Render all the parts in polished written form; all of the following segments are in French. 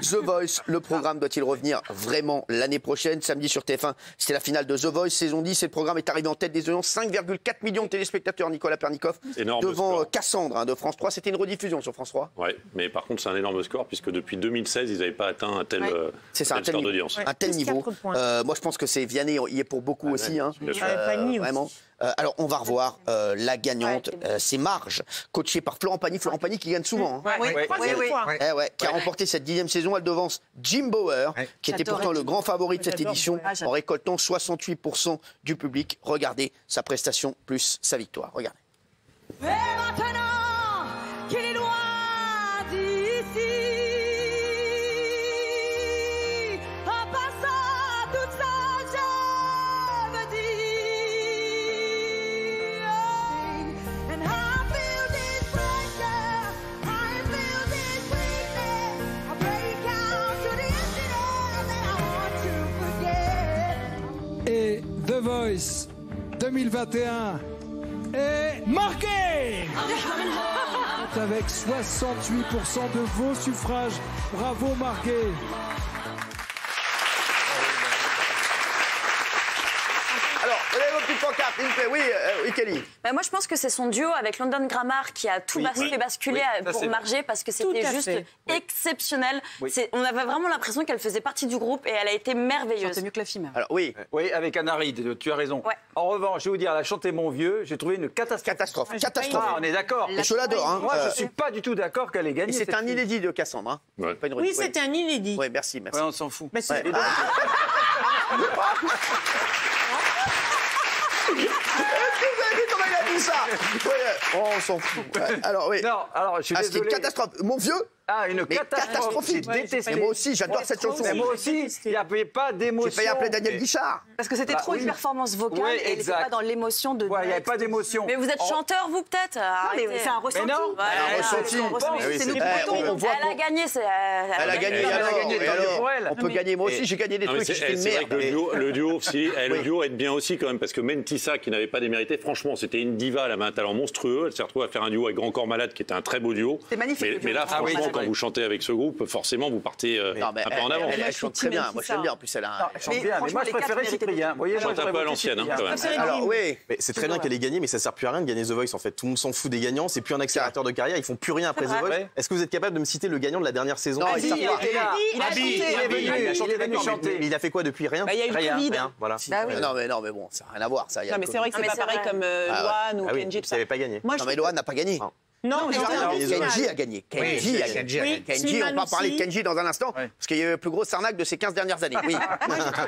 The Voice, le programme doit-il revenir vraiment l'année prochaine? Samedi sur TF1, c'était la finale de The Voice, saison 10, et le programme est arrivé en tête des audiences. 5,4 millions de téléspectateurs, Nicolas Pernicoff, devant Cassandre de France 3. C'était une rediffusion sur France 3. Oui, mais par contre, c'est un énorme score, puisque depuis 2016, ils n'avaient pas atteint un tel, score d'audience. Un tel niveau. Moi, je pense que c'est Vianney, il y est pour beaucoup aussi. Hein. Vraiment. Alors, on va revoir la gagnante, c'est Marge, coachée par Florent Pagny. Florent Pagny qui gagne souvent. Hein. Qui a remporté cette 10e saison. Elle devance Jim Bauer, qui était pourtant le grand favori de cette édition, en récoltant 68% du public. Regardez sa prestation plus sa victoire. Regardez. Et maintenant qu'il est loin d'ici, en passant toute sa je me dis, and I feel this pressure, I feel this weakness, I break out to the emptiness and I want to forget. Et The Voice 2021 est marqué avec 68% de vos suffrages. Bravo Marguet. Alors, vous avez vos petites pancartes, oui, Kelly. Moi, je pense que c'est son duo avec London Grammar qui a tout fait basculer pour Margé, parce que c'était juste exceptionnel. On avait vraiment l'impression qu'elle faisait partie du groupe et elle a été merveilleuse. C'était mieux que la fille. Alors, oui, avec Anna Reid, tu as raison. Ouais. En revanche, je vais vous dire, elle a chanté Mon Vieux, j'ai trouvé une catastrophe. Catastrophe. Ah, on est d'accord. Et je l'adore. Hein. Moi, je suis pas du tout d'accord qu'elle ait gagné. C'est un inédit de Cassandre. Hein. Pas une Oui, c'était un inédit. Oui, merci. Ouais, on s'en fout. Mais c'est- Est-ce que vous avez vu comment il a dit ça? On s'en fout. Alors, oui. Non, alors, je suis c'était une désolé. catastrophe. Mon vieux. Ah, une catastrophe. Catastrophique. J'ai détesté. Mais moi aussi, j'adore cette chanson. Mais moi aussi, il n'y avait pas d'émotion. J'ai failli appeler Daniel Guichard. Parce que c'était trop une performance vocale Ouais, et elle n'était exact. pas dans l'émotion de. Ouais, il n'y avait pas d'émotion. Mais vous êtes chanteur, vous, peut-être? mais c'est un ressenti. Mais non. Un ressenti. C'est nous qui on votons. voit Elle a gagné. Elle a gagné. Elle a alors, gagné, et tant mieux alors, pour elle. on peut gagner. Moi aussi, j'ai gagné des trucs. J'étais une C'est vrai merde. que le duo aide bien aussi quand même, parce que Mentissa, qui n'avait pas démérité, franchement, c'était une diva, elle avait un talent monstrueux. Elle s'est retrouvée à faire un duo avec Grand Corps Malade, qui était un très beau duo. C'était magnifique. Mais là, franchement, quand vous chantez avec ce groupe, forcément, vous partez un peu en avant. Elle chante très bien. Moi, j'aime bien. En plus, elle a. Elle chante bien, mais moi, je préférais Cyprien. Vous voyez, Elle chante un peu à l'ancienne, quand même. Alors, oui. Mais c'est très bien qu'elle ait gagné, mais ça sert plus à rien de gagner The Voice en fait. Tout le monde s'en fout des gagnants, c'est plus un accélérateur de carrière, ils font plus rien après The Voice. Est-ce que vous êtes capable de me citer le gagnant de la dernière saison? Non, il était là. Il a chanté. Il est venu chanter. Mais il a fait quoi depuis? Rien. Il y a eu le Covid. Rien, voilà. Non, mais bon, ça n'a rien à voir. Ça. Non, mais c'est vrai que c'est pas pareil comme Loane ou Ah oui, Kenji. ça n'avait pas gagné. Moi, Non, mais Loane n'a pas gagné. Non, Kenji a gagné. Kenji a gagné. Kenji, on va parler de Kenji dans un instant, parce qu'il y a eu la plus grosse arnaque de ces 15 dernières années. Oui.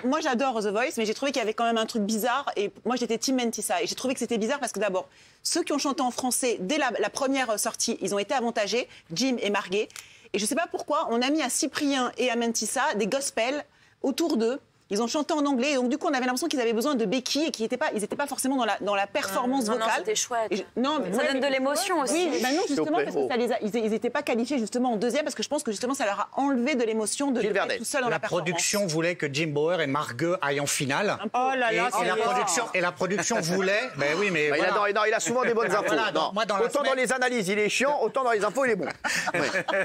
Moi, j'adore The Voice, mais j'ai trouvé qu'il y avait quand même un truc bizarre. Et moi, j'étais Team Mentissa. Et j'ai trouvé que c'était bizarre parce que d'abord, ceux qui ont chanté en français dès la première sortie, ils ont été avantagés, Jim et Marguet. Et je ne sais pas pourquoi, on a mis à Cyprien et à Mentissa des gospels autour d'eux. Ils ont chanté en anglais, et donc du coup on avait l'impression qu'ils avaient besoin de béquilles et qu'ils n'étaient pas forcément dans la performance Non, vocale. c'était chouette. Non, Ça donne de l'émotion aussi. Oui, non, justement, parce que ils n'étaient pas qualifiés justement en deuxième, parce que je pense que justement ça leur a enlevé de l'émotion de être tout seul dans la performance. La production voulait que Jim Bauer et Marguet aillent en finale. Oh là là, Et la production voulait. Ben oui, mais voilà. Il a souvent des bonnes infos. Voilà, Non. moi, dans la Autant semaine- dans les analyses, il est chiant, autant dans les infos, il est bon. Oui.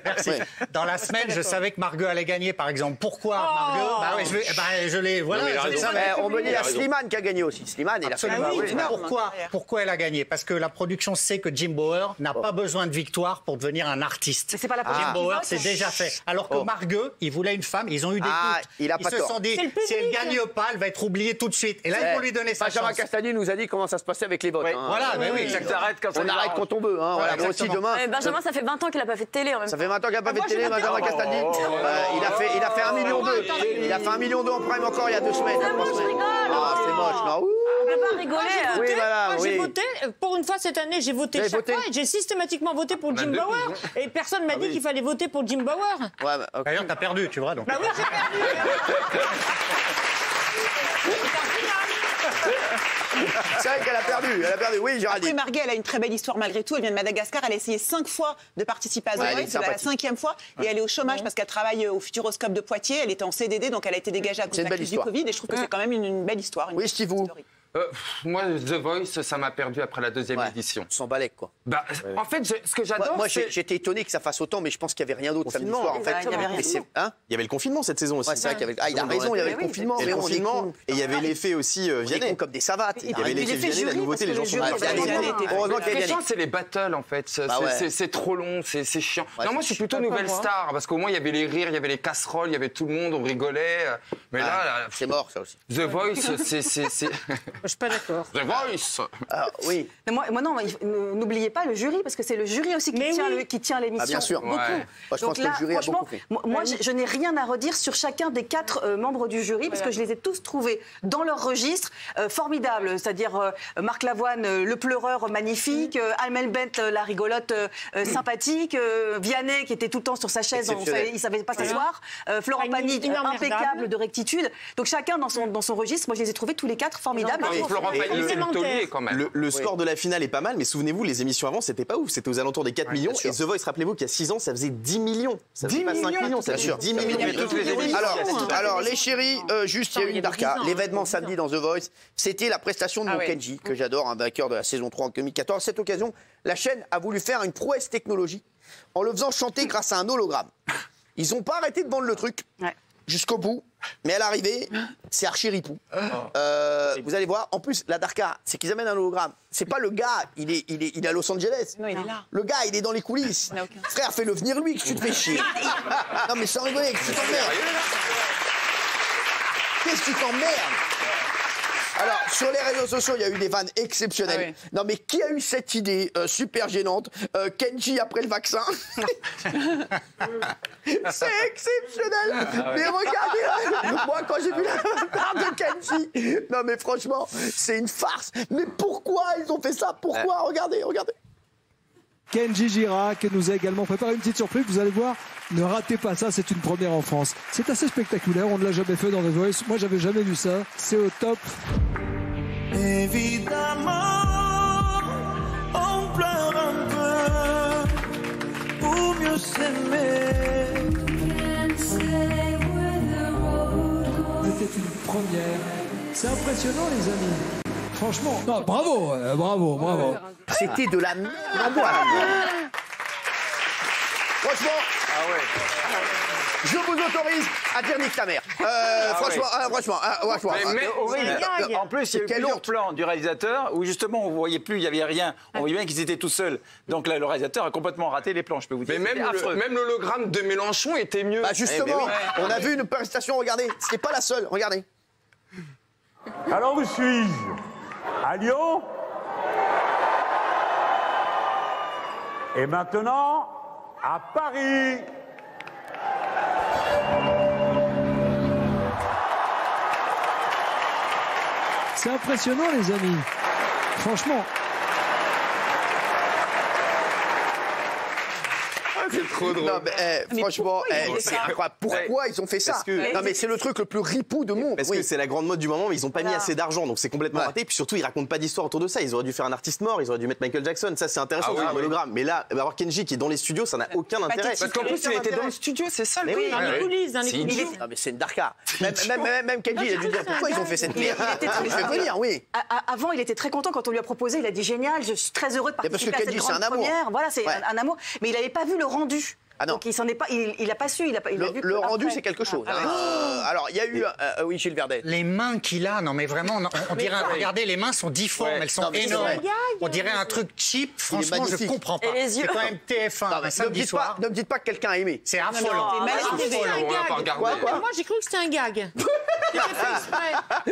Merci. Dans la semaine, je savais que Marguet allait gagner, par exemple. Pourquoi Marguet? Bah oui, je l'ai. Voilà. Non, mais il a raison. On me dit il y a Slimane qui a gagné aussi. Slimane, il a fait Absolument. oui, énorme. Pourquoi elle a gagné? Parce que la production sait que Jim Bauer n'a pas besoin de victoire pour devenir un artiste. Mais c'est pas la Jim production. Bauer, c'est déjà fait. Alors que Marguet, il voulait une femme, ils ont eu des doutes. il a Ils pas se tort. sont dit, si elle gagne pas, elle va être oubliée tout de suite. Et là, il faut lui donner sa Benjamin chance. Castagni nous a dit comment ça se passait avec les votes. Hein. Voilà, mais oui. Ça t'arrête quand ça On arrête quand on veut. Hein. Voilà, moi aussi exactement. demain. Benjamin, ça fait 20 ans qu'il n'a pas fait de télé en même temps. Ça fait 20 ans qu'il n'a pas fait de moi, télé, j'ai Benjamin pas Castagni. Il a fait 1,2 million. Il a fait 1,2 million en prime encore il y a 2 semaines. Ah, moi, je rigole. Ah, c'est moche, non. Ouh. On peut pas rigoler. Oui, voilà, Moi, j'ai oui. voté, pour une fois cette année, j'ai voté Vous avez chaque voté fois et j'ai systématiquement voté pour Jim Bauer. Et personne m'a dit qu'il fallait voter pour Jim Bauer. Ouais, bah, ok. D'ailleurs, t'as perdu, tu vois. Donc. Bah oui, j'ai perdu. C'est vrai qu'elle a perdu. Oui, Après, Géraldine. Marguet, elle a une très belle histoire malgré tout. Elle vient de Madagascar. Elle a essayé 5 fois de participer à The Ouais, elle est Voice. C'est la sympathique. 5e fois. Et elle est au chômage parce qu'elle travaille au Futuroscope de Poitiers. Elle était en CDD, donc elle a été dégagée à cause C'est de une la belle crise du histoire. Covid. Et je trouve que c'est quand même une belle histoire. Oui, Steve, vous. Moi, The Voice, ça m'a perdu après la deuxième édition. Sans balai, quoi. Bah, en fait, ce que j'adore, moi j'étais étonné que ça fasse autant, mais je pense qu'il n'y avait rien d'autre samedi soir. En fait, il y avait le confinement cette saison aussi. C'est vrai qu'il y avait... il a raison, il y avait le confinement. Et il y avait l'effet aussi Vianney. Comme des savates. Il y avait l'effet Vianney, la nouveauté, les gens sont heureusement qu'il y a c'est les battles, en fait. C'est trop long, c'est chiant. Non, moi, je suis plutôt Nouvelle Star, parce qu'au moins, il y avait les rires, il y avait les casseroles, il y avait tout le monde, on rigolait. Mais là... C'est mort, ça aussi. The Voice, c'est... Je suis pas d'accord. The Voice. Oui. Mais moi, non, n'oubliez pas le jury, parce que c'est le jury aussi qui tient l'émission. Bien sûr. Beaucoup. Moi, je pense que le jury a beaucoup fait. Moi, je n'ai rien à redire sur chacun des 4 membres du jury, parce que je les ai tous trouvés dans leur registre formidables. C'est-à-dire Marc Lavoine, le pleureur magnifique, Amel Bent, la rigolote sympathique, Vianney qui était tout le temps sur sa chaise, il ne savait pas s'asseoir, Florent Pagny, impeccable de rectitude. Donc chacun dans son registre, moi je les ai trouvés tous les 4 formidables. Florent Pagny, le taulier quand même. Le score de la finale est pas mal, mais souvenez-vous, les émissions avant, c'était pas ouf. C'était aux alentours des 4 millions. Et The Voice, rappelez-vous qu'il y a 6 ans, ça faisait 10 millions. Ça faisait pas 5 millions, ça faisait 10 millions. Alors, les chéris, juste, il y a eu une Darka. L'événement samedi dans The Voice, c'était la prestation de mon Kenji, que j'adore, un vainqueur de la saison 3 en 2014. À cette occasion, la chaîne a voulu faire une prouesse technologique en le faisant chanter grâce à un hologramme. Ils n'ont pas arrêté de vendre le truc jusqu'au bout, mais à l'arrivée, c'est archi ripou. Vous allez voir, en plus, la Darka, c'est qu'ils amènent un hologramme. C'est pas le gars, il est à Los Angeles. Non, il est là. Le gars, il est dans les coulisses. Frère, fais-le venir lui, que tu te fais chier. Non, mais sans rigoler, que tu t'emmerdes. Qu'est-ce que tu t'emmerdes? Alors, sur les réseaux sociaux, il y a eu des vannes exceptionnelles. Non, mais qui a eu cette idée super gênante? Kenji après le vaccin. C'est exceptionnel. Mais regardez, moi, quand j'ai vu la part de Kenji, non, mais franchement, c'est une farce. Mais pourquoi ils ont fait ça? Pourquoi? Regardez. Kenji Girac nous a également préparé une petite surprise. Vous allez voir, ne ratez pas ça, c'est une première en France. C'est assez spectaculaire, on ne l'a jamais fait dans The Voice. Moi, j'avais jamais vu ça. C'est au top. Évidemment, on pleure un peu pour mieux s'aimer. C'était une première. C'est impressionnant, les amis. Franchement, non, bravo. C'était de la merde. Franchement, je vous autorise à dire nique ta mère. Franchement. En plus, il y a eu plusieurs plans du réalisateur où justement on voyait plus, il y avait rien. On voyait bien qu'ils étaient tout seuls. Donc là, le réalisateur a complètement raté les plans, je peux vous dire. Mais même l'hologramme de Mélenchon était mieux. Bah justement, on a vu une prestation, regardez, c'est pas la seule, regardez. Alors où suis-je? À Lyon? Et maintenant, à Paris. C'est impressionnant, les amis. Franchement. C'est trop drôle. Non, mais, franchement, c'est incroyable. Pourquoi ils ont fait ça? Non, mais c'est le truc le plus ripou de monde. Parce que c'est la grande mode du moment, mais ils n'ont pas mis assez d'argent, donc c'est complètement raté. Puis surtout, ils racontent pas d'histoire autour de ça. Ils auraient dû faire un artiste mort, ils auraient dû mettre Michael Jackson. Ça, c'est intéressant, un hologramme. Mais là, avoir Kenji qui est dans les studios, ça n'a aucun intérêt. Parce qu'en plus, il était dans le studio, c'est ça le truc. Dans les coulisses, Non, mais c'est une Darka. Même Kenji, il a dû dire pourquoi ils ont fait cette merde. Je vais venir, oui. Avant, il était très content quand on lui a proposé. Il a dit génial, je suis très heureux de participer à cette grande première. Voilà, c'est un amour. Mais il n'avait pas vu le rendu. Ah non. Donc il s'en est pas, il a pas su, il a vu le rendu, c'est quelque chose. Alors il y a eu, oui, Gilles Verdet. Les mains qu'il a, non mais vraiment, on dirait, regardez, les mains sont difformes, elles sont énormes. On dirait un truc cheap. Franchement, je comprends pas. C'est quand même TF1 un samedi soir. Ne me dites pas que quelqu'un a aimé. C'est affolant. Moi, j'ai cru que c'était un gag.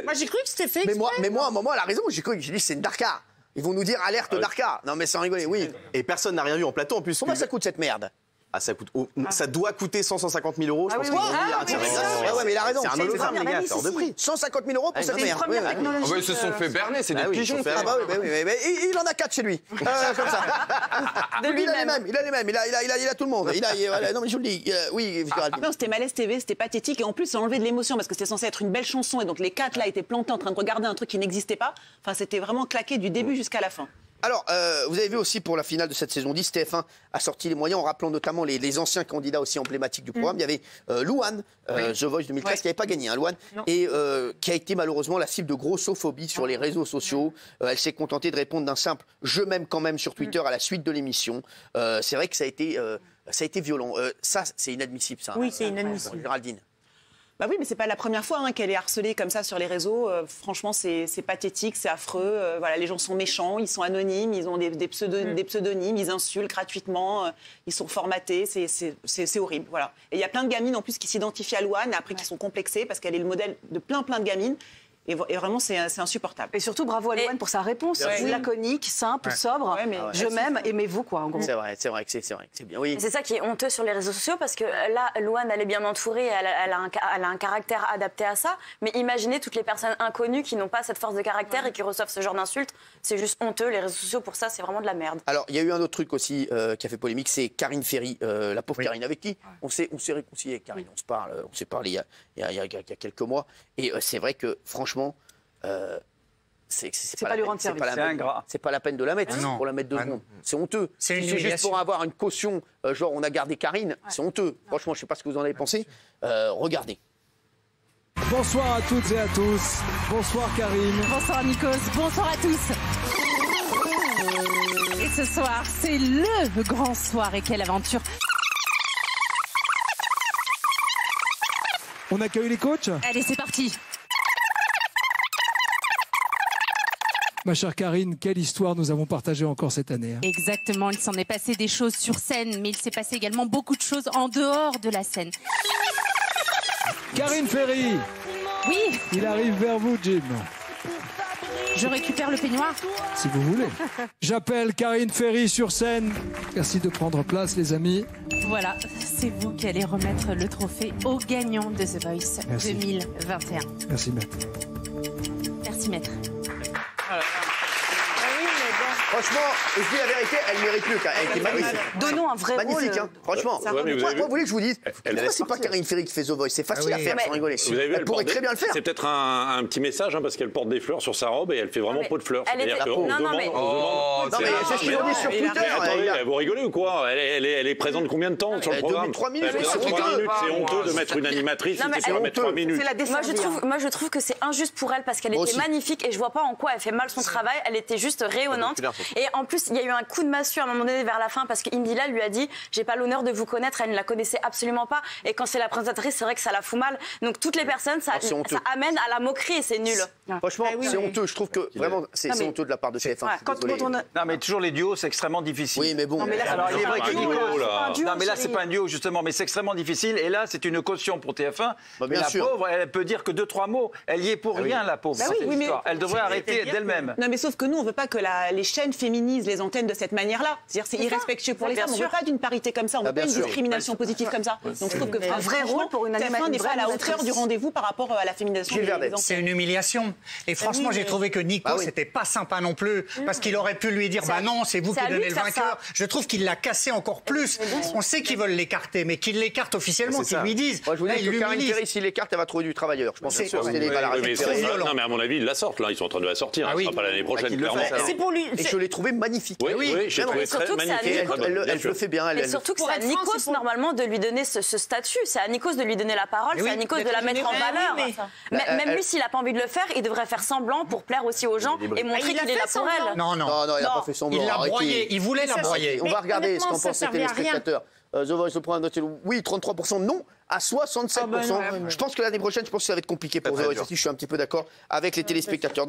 Moi, j'ai cru que c'était fait exprès. Mais moi, à un moment, elle a raison. J'ai dit c'est une Darka. Ils vont nous dire alerte Darka. Non mais sans rigoler, oui. Et personne n'a rien vu en plateau en plus. Combien ça coûte cette merde? Ça doit coûter 150 000 euros. Je pense qu'ils vont dire mais il a raison. C'est un hologramme, les gars, c'est hors de prix. 150 000 euros pour cette merde. Ils se sont fait berner, c'est des pigeons. Ah bah oui, mais il en a 4 chez lui. Comme ça. Il a les mêmes, il a tout le monde. Non mais je vous le dis, oui. Non, c'était Malaise TV, c'était pathétique. Et en plus, ça enlevait de l'émotion parce que c'était censé être une belle chanson. Et donc les 4 là étaient plantés en train de regarder un truc qui n'existait pas. Enfin, c'était vraiment claqué du début jusqu'à la fin. Alors, vous avez vu aussi pour la finale de cette saison 10, TF1 a sorti les moyens en rappelant notamment les anciens candidats aussi emblématiques du programme. Il y avait Louane, The Voice 2013, qui n'avait pas gagné, hein, Louane, et qui a été malheureusement la cible de grossophobie sur les réseaux sociaux. Elle s'est contentée de répondre d'un simple « je m'aime quand même » sur Twitter à la suite de l'émission. C'est vrai que ça a été violent. Ça, c'est inadmissible, ça. Oui, c'est inadmissible. Géraldine. Bah oui, mais c'est pas la première fois qu'elle est harcelée comme ça sur les réseaux. Franchement, c'est pathétique, c'est affreux. Voilà, les gens sont méchants, ils sont anonymes, ils ont des pseudonymes, ils insultent gratuitement, ils sont formatés, c'est horrible. Voilà. Et il y a plein de gamines en plus qui s'identifient à Louane, après qui sont complexées parce qu'elle est le modèle de plein de gamines. Et vraiment, c'est insupportable. Et surtout, bravo à Louane pour sa réponse. Laconique, simple, sobre. Je m'aime, aimez-vous, quoi, en gros. C'est vrai que c'est bien. Oui. C'est ça qui est honteux sur les réseaux sociaux, parce que là, Louane, elle est bien entourée, elle a un caractère adapté à ça. Mais imaginez toutes les personnes inconnues qui n'ont pas cette force de caractère et qui reçoivent ce genre d'insultes. C'est juste honteux. Les réseaux sociaux, pour ça, c'est vraiment de la merde. Alors, il y a eu un autre truc aussi qui a fait polémique, c'est Karine Ferry, la pauvre Karine, avec qui on s'est réconcilié avec Karine. On s'est parlé il y a quelques mois. Et c'est vrai que, franchement, c'est pas la peine de la mettre, pour la mettre 2 secondes. C'est honteux. C'est juste pour avoir une caution, genre on a gardé Karine, c'est honteux. Franchement, je sais pas ce que vous en avez pensé. Regardez. Bonsoir à toutes et à tous. Bonsoir Karine. Bonsoir Nikos. Bonsoir à tous. Et ce soir, c'est le grand soir. Et quelle aventure. On accueille les coachs ? Allez, c'est parti. Ma chère Karine, quelle histoire nous avons partagée encore cette année. Exactement, il s'en est passé des choses sur scène, mais il s'est passé également beaucoup de choses en dehors de la scène. Karine Ferry. Oui. Il arrive vers vous, Jim. Je récupère le peignoir. Si vous voulez. J'appelle Karine Ferry sur scène. Merci de prendre place, les amis. Voilà, c'est vous qui allez remettre le trophée au gagnant de The Voice 2021. Merci, maître. Merci, maître. Franchement, je dis la vérité, elle mérite mieux. Elle était magnifique. Donnons un vrai magnifique, hein, franchement. Pourquoi vous voulez que je vous dise pourquoi c'est pas Karine Ferry qui fait The Voice? C'est facile à faire, sans rigoler. Vous avez vu, elle pourrait très bien le faire. C'est peut-être un petit message, parce qu'elle porte des fleurs sur sa robe et elle fait vraiment peau de fleurs. C'est-à-dire qu'on demande... Non, mais c'est ce qu'ils ont dit sur Twitter. Attendez, vous rigolez ou quoi? Elle est présente combien de temps sur le programme? 3 minutes. C'est honteux de mettre une animatrice qui fait mettre 3 minutes. Moi, je trouve que c'est injuste pour elle parce qu'elle était magnifique et je vois pas en quoi elle fait mal son travail. Elle était juste rayonnante. Et en plus, il y a eu un coup de massue à un moment donné vers la fin parce qu'Indila lui a dit j'ai pas l'honneur de vous connaître. Elle ne la connaissait absolument pas. Et quand c'est la présentatrice, c'est vrai que ça la fout mal. Donc toutes les personnes, ça amène à la moquerie et c'est nul. Franchement, c'est honteux. Je trouve que vraiment, c'est honteux de la part de TF1. Non, mais toujours les duos, c'est extrêmement difficile. Oui, mais bon. Alors, il est vrai que Nico. Non, mais là, c'est pas un duo, justement, mais c'est extrêmement difficile. Et là, c'est une caution pour TF1. Mais la pauvre, elle peut dire que 2-3 mots. Elle y est pour rien, la pauvre. Elle devrait arrêter d'elle-même. Non, mais sauf que nous, on veut pas que les chaînes féminisent les antennes de cette manière-là. C'est-à-dire, c'est irrespectueux pour les femmes. On veut pas d'une parité comme ça. On veut pas une discrimination positive comme ça. Donc, je trouve que un vrai rôle pour une TF1 n'est pas à la hauteur du rendez-vous par rapport à la féminisation des antennes. C'est une humiliation. Et franchement, j'ai trouvé que Nico, c'était pas sympa non plus, parce qu'il aurait pu lui dire bah non, c'est vous qui donnez le vainqueur. Je trouve qu'il l'a cassé encore plus. On sait qu'ils veulent l'écarter, mais qu'ils l'écartent officiellement, qu'ils lui disent. Moi, je vous dis que Karine Ferry, s'il l'écarte, elle va trouver du travailleur. Je pense que c'est non, mais à mon avis, ils la sortent là. Ils sont en train de la sortir. Ce sera pas l'année prochaine, clairement. C'est pour lui. Et je l'ai trouvé magnifique. Oui, je l'ai trouvé très magnifique. Elle le fait bien. Et surtout que c'est à Nikos normalement de lui donner ce statut. C'est à Nikos de lui donner la parole. C'est à Nikos de la mettre en valeur. Même lui, s'il n'a pas envie de le faire, il devrait faire semblant pour plaire aussi aux gens et montrer qu'il est là pour elle. Non, il n'a pas fait semblant. Il l'a broyé. Il voulait la broyer. On va regarder ce qu'en pensent les téléspectateurs. The Voice, le programme de oui, 33% non, à 67%. Je pense que l'année prochaine, ça va être compliqué pour The Voice. Je suis un petit peu d'accord avec les téléspectateurs.